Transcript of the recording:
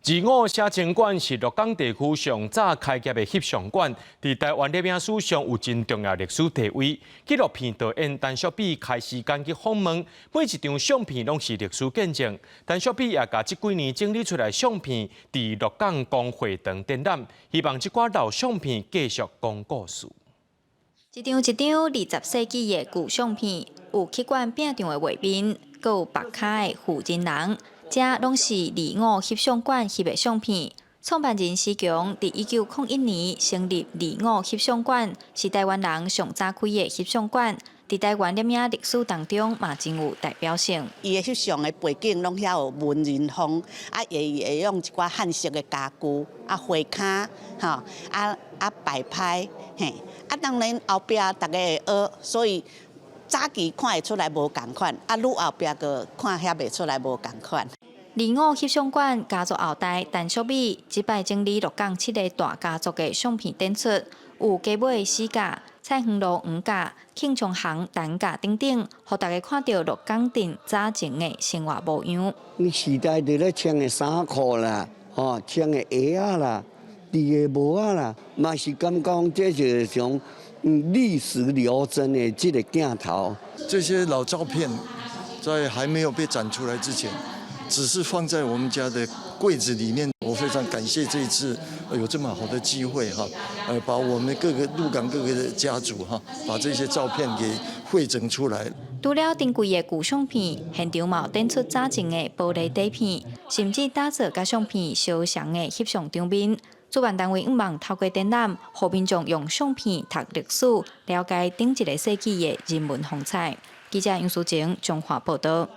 二五写真馆是鹿港地区上早开业的翕相馆，在台湾摄影史上有真重要历史地位。纪录片导演陈淑比开时间去访问，每一张相片拢是历史见证。陈淑比也甲这几年整理出来相片，在鹿港公会堂展览，希望这挂老相片继续讲故事。一张20世纪的旧相片，有去馆饼上的画面，阁有白卡的负真人。 这拢是25翕相馆翕的相片。创办人施强伫1901年成立25翕相馆，是台湾人上早开的翕相馆，伫台湾摄影历史当中嘛真有代表性。伊的翕相的背景拢遐有文人风，会用一寡汉式的家具，花卡，摆拍，嘿，当然后壁大家会学，所以。 早期看会出来无共款，愈后壁个看遐袂出来无共款。25翕相馆家族后代陈淑美，即摆整理鹿港7个大家族的相片展出，有家尾4架、彩虹路5架、庆昌行单架等等，互大家看到鹿港镇早前的生活模样。你时代伫咧穿的衫裤啦，穿的鞋仔啦，戴的帽仔啦，嘛是感觉这就是种。 历史留真的这个镜头，这些老照片在还没有被展出来之前，只是放在我们家的柜子里面。我非常感谢这一次有这么好的机会哈，把我们鹿港各个的家族哈，把这些照片给汇整出来。除了珍贵的旧相片，现场嘛展出早前的玻璃底片，甚至打造甲相片相像的翕相场面。 主办单位希望透过展览，让民众用相片读历史，了解顶一个世纪的人文风采。记者杨淑晴综合报道。